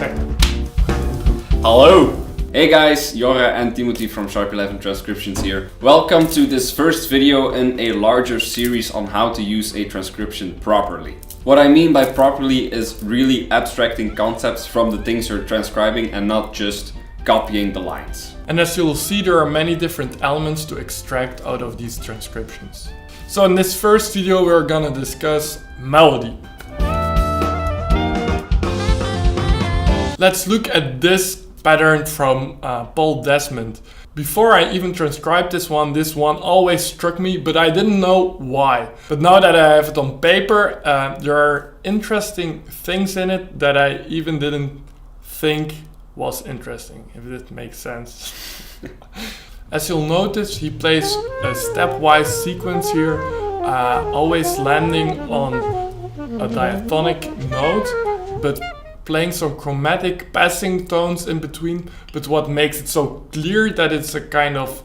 Okay. Hello! Hey guys, Jora and Timothy from Sharp 11 Transcriptions here. Welcome to this first video in a larger series on how to use a transcription properly. What I mean by properly is really abstracting concepts from the things you're transcribing and not just copying the lines. And as you'll see, there are many different elements to extract out of these transcriptions. So in this first video, we're gonna discuss melody. Let's look at this pattern from Paul Desmond. Before I even transcribed this one always struck me, but I didn't know why. But now that I have it on paper, there are interesting things in it that I even didn't think was interesting, if it makes sense. As you'll notice, he plays a stepwise sequence here, always landing on a diatonic note, but playing some chromatic passing tones in between. But what makes it so clear that it's a kind of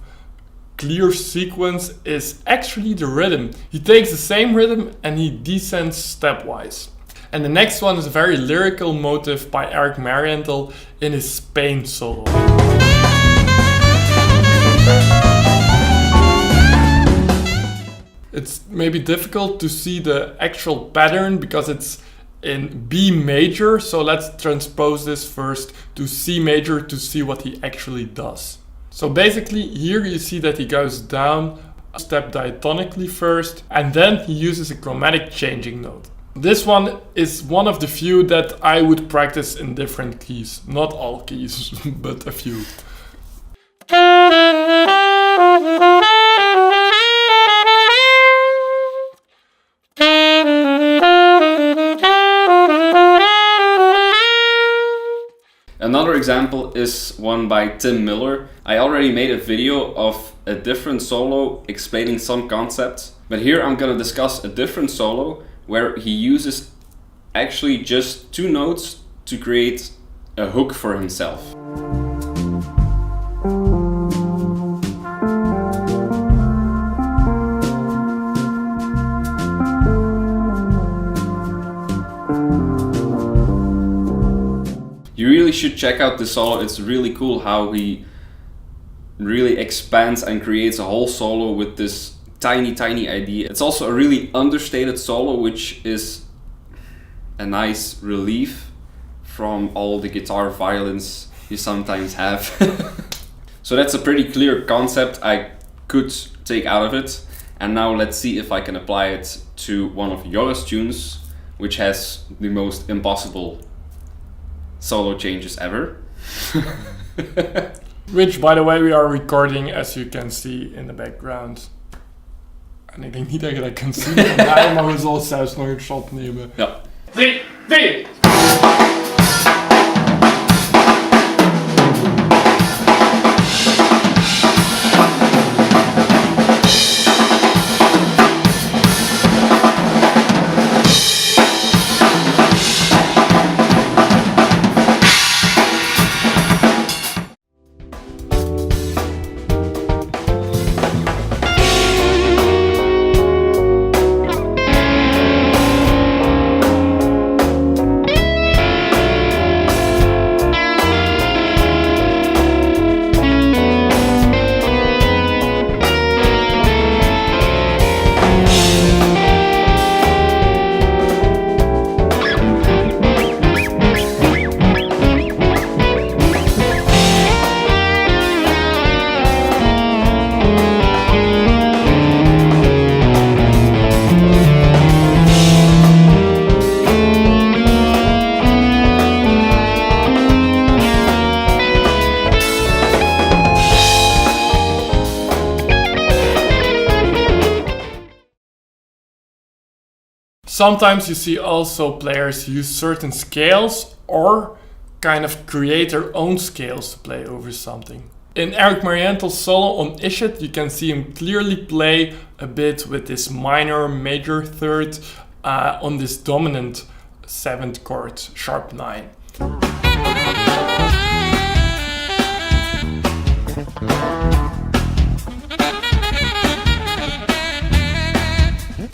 clear sequence is actually the rhythm. He takes the same rhythm and he descends stepwise. And the next one is a very lyrical motif by Eric Marienthal in his Spain solo. It's maybe difficult to see the actual pattern because it's in B major, so let's transpose this first to C major to see what he actually does. So basically here you see that he goes down a step diatonically first, and then he uses a chromatic changing note. This one is one of the few that I would practice in different keys. Not all keys, but a few. Another example is one by Tim Miller. I already made a video of a different solo explaining some concepts, but here I'm gonna discuss a different solo where he uses actually just two notes to create a hook for himself. You really should check out this solo. It's really cool how he really expands and creates a whole solo with this tiny idea. It's also a really understated solo, which is a nice relief from all the guitar violence you sometimes have. So that's a pretty clear concept I could take out of it. And now let's see if I can apply it to one of Jora's tunes, which has the most impossible solo changes ever. Which, by the way, we are recording, as you can see in the background. En ik denk niet dat je dat kunt zien, maar we zullen zelfs nog een shot nemen. Ja. 3, 2. Sometimes you see also players use certain scales or kind of create their own scales to play over something. In Eric Marienthal's solo on Ishit, you can see him clearly play a bit with this minor major third on this dominant 7th chord, sharp 9.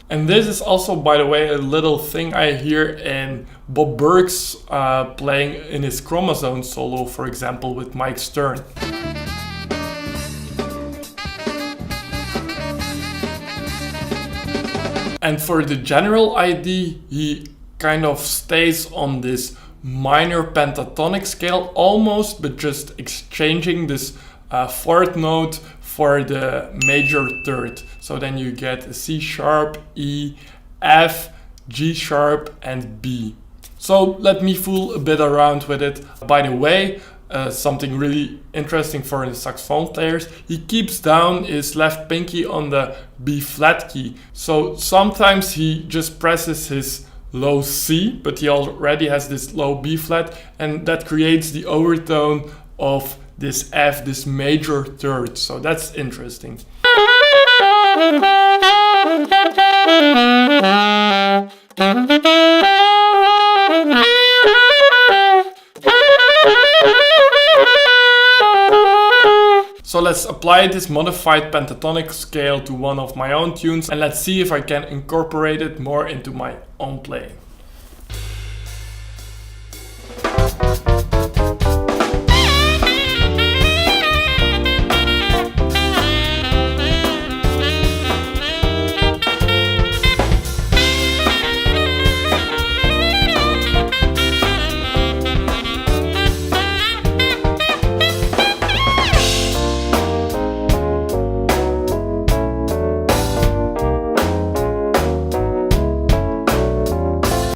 And this is also, by the way, a little thing I hear in Bob Burke's playing in his chromosome solo, for example, with Mike Stern. And for the general ID, he kind of stays on this minor pentatonic scale almost, but just exchanging this fourth note for the major third. So then you get a C sharp, E, F, G sharp, and B. So let me fool a bit around with it. By the way, something really interesting for the saxophone players, he keeps down his left pinky on the B flat key. So sometimes he just presses his low C, but he already has this low B flat, and that creates the overtone of this F, this major third. So that's interesting. So let's apply this modified pentatonic scale to one of my own tunes, and let's see if I can incorporate it more into my own playing.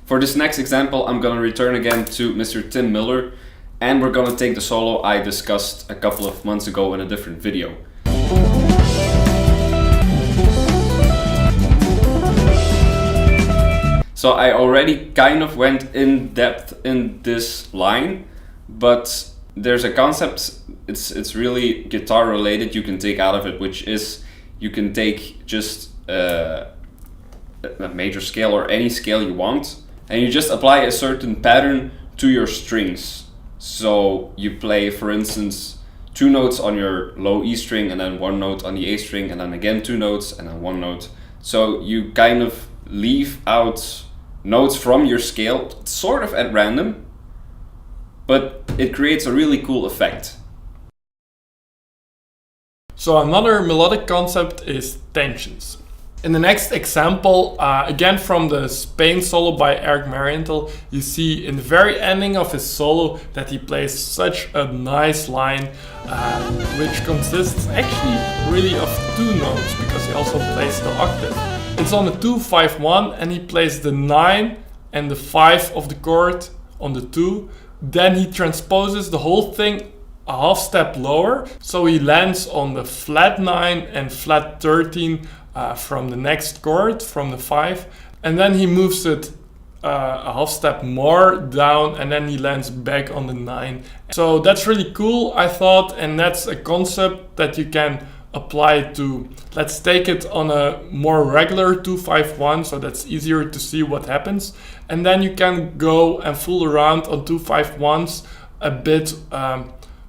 For this next example, I'm gonna return again to Mr. Tim Miller, and we're gonna take the solo I discussed a couple of months ago in a different video. So I already kind of went in depth in this line, but there's a concept, it's really guitar related, you can take out of it, which is you can take just a major scale or any scale you want, and you just apply a certain pattern to your strings. So you play, for instance, 2 notes on your low E string, and then 1 note on the A string, and then again 2 notes, and then 1 note. So you kind of leave out notes from your scale, sort of at random, but it creates a really cool effect. So another melodic concept is tensions. In the next example, again from the Spain solo by Eric Marienthal, you see in the very ending of his solo that he plays such a nice line, which consists actually really of 2 notes, because he also plays the octave. It's on the 2-5-1, and he plays the 9 and the 5 of the chord on the 2. Then he transposes the whole thing a half step lower, so he lands on the flat 9 and flat 13 from the next chord, from the 5, and then he moves it a half step more down, and then he lands back on the 9. So that's really cool, I thought, and that's a concept that you can apply to, let's take it on a more regular 2-5-1, so that's easier to see what happens, and then you can go and fool around on 2-5-1s a bit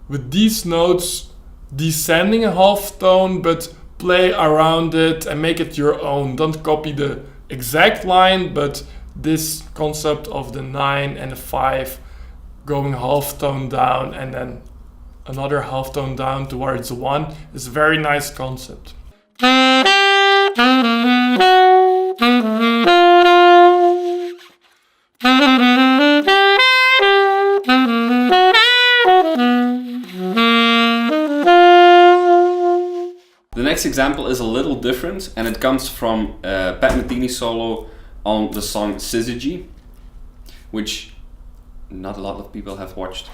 with these notes descending a half tone, but play around it and make it your own. Don't copy the exact line, but this concept of the 9 and the 5 going half tone down and then another half tone down towards the 1 is a very nice concept. The next example is a little different, and it comes from Pat Metheny's solo on the song Syzygy, which not a lot of people have watched.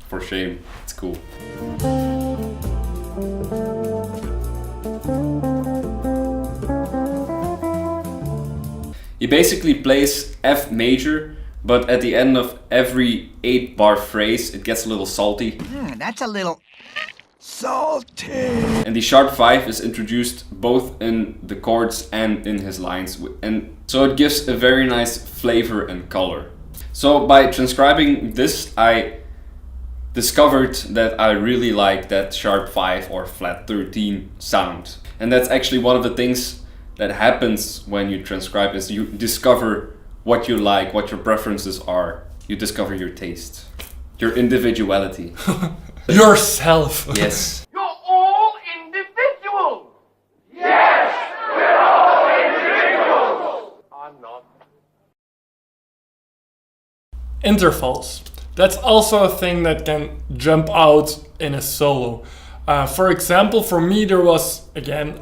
For shame, it's cool. He basically plays F major, but at the end of every 8-bar phrase it gets a little salty. That's a little salty. And the sharp 5 is introduced both in the chords and in his lines, and so it gives a very nice flavor and color. So by transcribing this, I discovered that I really like that sharp 5 or flat 13 sound. And that's actually one of the things that happens when you transcribe, is you discover what you like, what your preferences are. You discover your taste, your individuality. Yourself. Yes. You're all individuals! Yes, we're all individuals! I'm not. Intervals. That's also a thing that can jump out in a solo. For example, for me there was, again,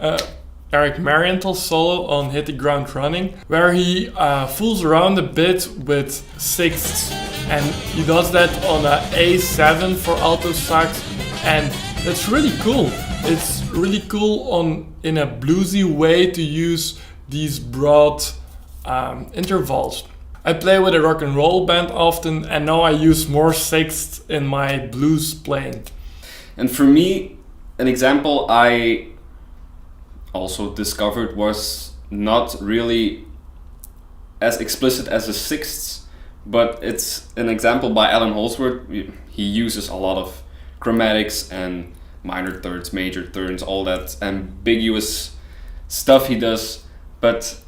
Eric Marienthal's solo on Hit the Ground Running, where he fools around a bit with sixths, and he does that on a A7 for alto sax, and that's really cool. It's really cool in a bluesy way to use these broad intervals. I play with a rock and roll band often, and now I use more sixths in my blues playing. And for me, an example I also discovered was not really as explicit as the sixths, but it's an example by Alan Holdsworth. He uses a lot of chromatics and minor thirds, major thirds, all that ambiguous stuff he does, but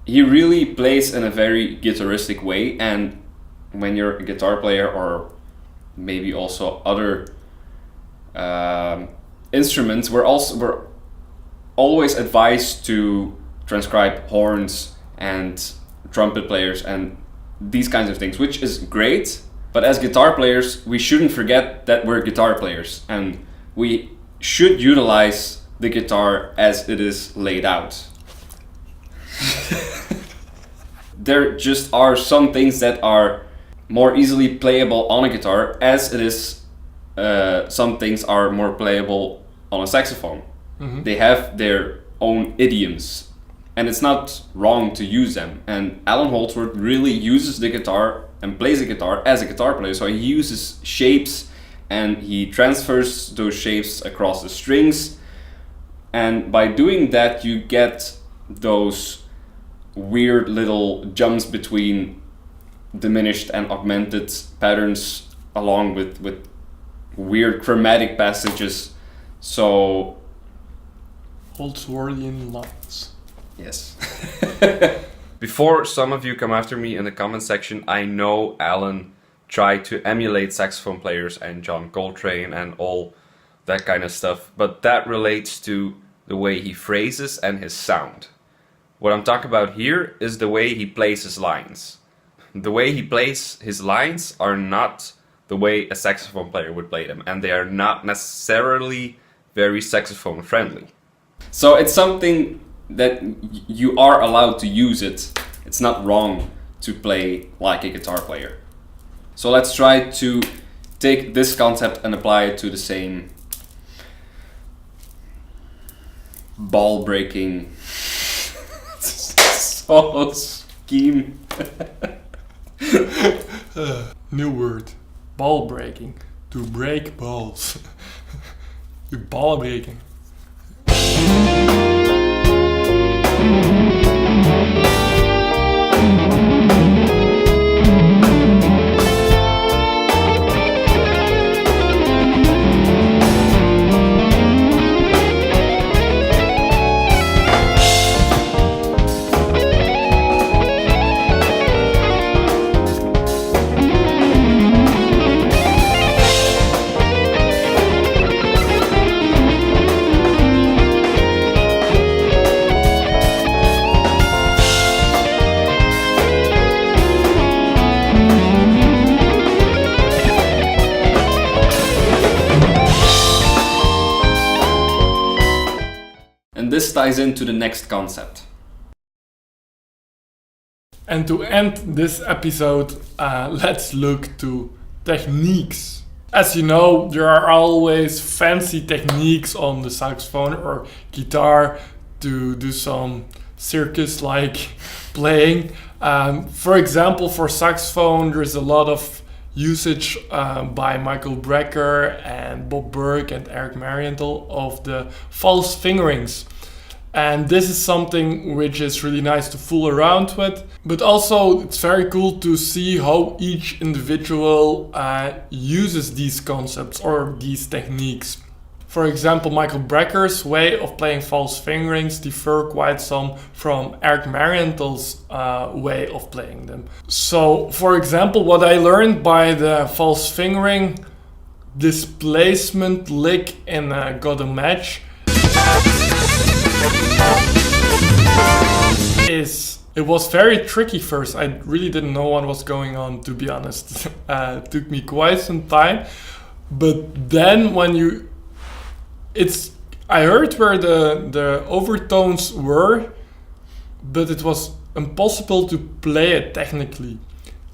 he really plays in a very guitaristic way, and when you're a guitar player or maybe also other instruments, we're always advised to transcribe horns and trumpet players and these kinds of things, which is great. But as guitar players, we shouldn't forget that we're guitar players and we should utilize the guitar as it is laid out. There just are some things that are more easily playable on a guitar, as it is some things are more playable on a saxophone. Mm-hmm. They have their own idioms, and it's not wrong to use them. And Alan Holdsworth really uses the guitar and plays the guitar as a guitar player. So he uses shapes and he transfers those shapes across the strings. And by doing that, you get those weird little jumps between diminished and augmented patterns, along with weird chromatic passages. So Holdsworthian lines. Yes. Before some of you come after me in the comment section, I know Alan tried to emulate saxophone players and John Coltrane and all that kind of stuff, but that relates to the way he phrases and his sound. What I'm talking about here is the way he plays his lines. The way he plays his lines are not the way a saxophone player would play them, and they are not necessarily very saxophone friendly. So it's something that you are allowed to use it. It's not wrong to play like a guitar player. So let's try to take this concept and apply it to the same ball breaking solo scheme. New word. Ball breaking. To break balls. You ball breaking. And this ties into the next concept. And to end this episode, let's look to techniques. As you know, there are always fancy techniques on the saxophone or guitar to do some circus-like playing. For example, for saxophone, there's a lot of usage by Michael Brecker and Bob Burke and Eric Marienthal of the false fingerings. And this is something which is really nice to fool around with, but also it's very cool to see how each individual uses these concepts or these techniques. For example, Michael Brecker's way of playing false fingerings differ quite some from Eric Marienthal's way of playing them. So, for example, what I learned by the false fingering displacement lick in Got a Match is it was very tricky first. I really didn't know what was going on, to be honest. It took me quite some time. But then when I heard where the overtones were, but it was impossible to play it technically.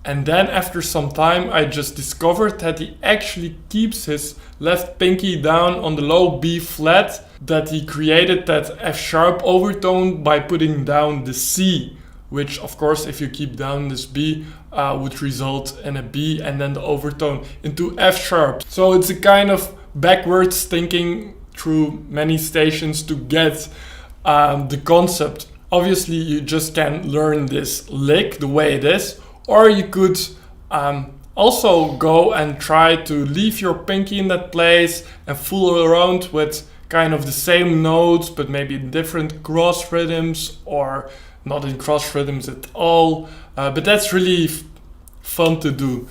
And then after some time I just discovered that he actually keeps his left pinky down on the low B flat, that he created that F sharp overtone by putting down the C, which of course if you keep down this B would result in a B and then the overtone into F sharp. So it's a kind of backwards thinking through many stations to get the concept. Obviously you just can learn this lick the way it is, or you could also go and try to leave your pinky in that place and fool around with kind of the same notes but maybe different cross rhythms, or not in cross rhythms at all. But that's really fun to do.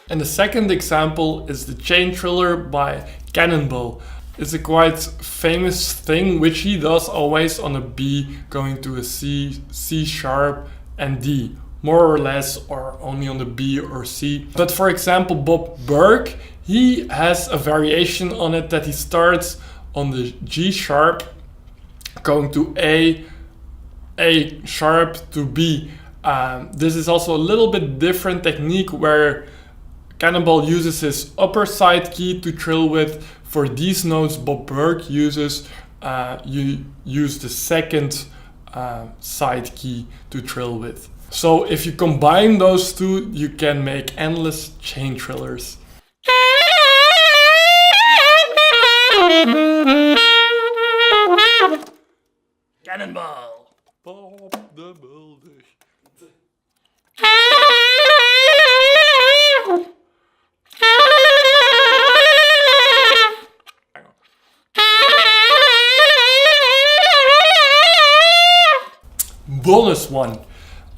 And the second example is the Chain Thriller by Cannonball. It's a quite famous thing which he does always on a B going to a C, C sharp and D, more or less, or only on the B or C. But for example, Bob Burke, he has a variation on it that he starts on the G sharp going to A sharp to B. This is also a little bit different technique where Cannonball uses his upper side key to trill with. For these notes, Bob Burke uses you use the second side key to trill with. So if you combine those two, you can make endless chain trillers. Cannonball! Bob the Builder. Bonus one.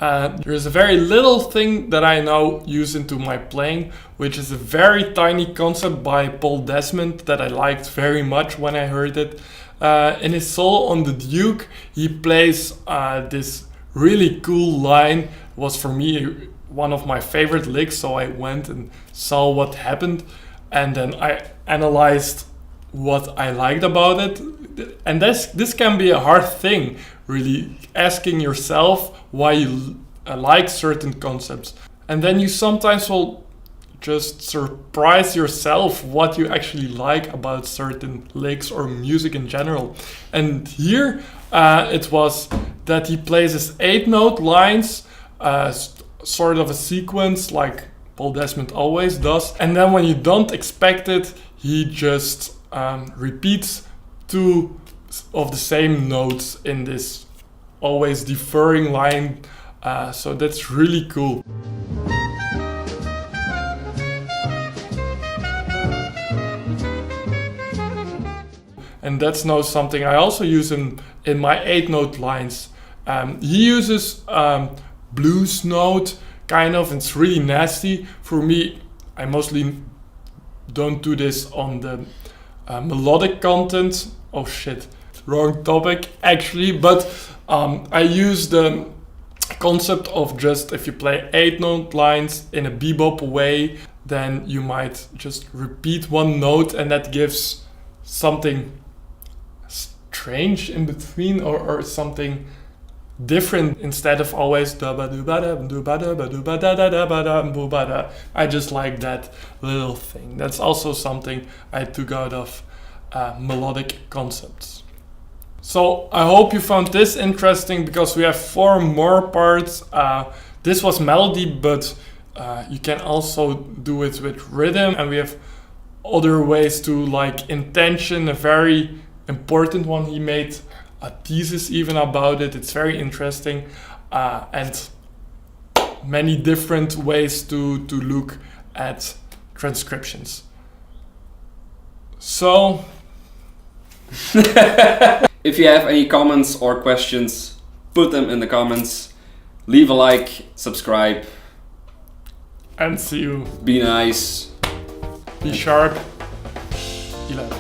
There's a very little thing that I now use into my playing, which is a very tiny concept by Paul Desmond that I liked very much when I heard it. In his solo on the Duke, he plays this really cool line. It was for me one of my favorite licks, so I went and saw what happened, and then I analyzed what I liked about it. And this can be a hard thing, really, asking yourself why you like certain concepts. And then you sometimes will just surprise yourself what you actually like about certain licks or music in general. And here it was that he plays his 8-note lines, sort of a sequence like Paul Desmond always does. And then when you don't expect it, he just repeats 2 of the same notes in this always deferring line. So that's really cool. And that's now something I also use in my 8-note lines. He uses blues note, kind of, it's really nasty. For me, I mostly don't do this on the melodic content. Oh shit, wrong topic actually, but I use the concept of just if you play 8-note lines in a bebop way, then you might just repeat one note and that gives something strange in between, or something different instead of always I just like that little thing. That's also something I took out of melodic concepts. So I hope you found this interesting, because we have 4 more parts. This was melody, but you can also do it with rhythm, and we have other ways to, like intention, a very important one he made a thesis even about it. It's very interesting, and many different ways to look at transcriptions. So if you have any comments or questions, put them in the comments. Leave a like, subscribe, and see you. be nice. Be sharp. 11.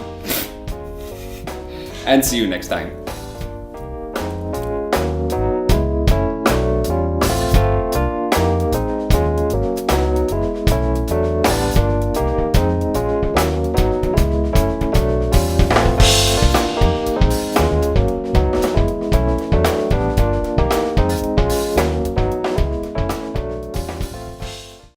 And see you next time.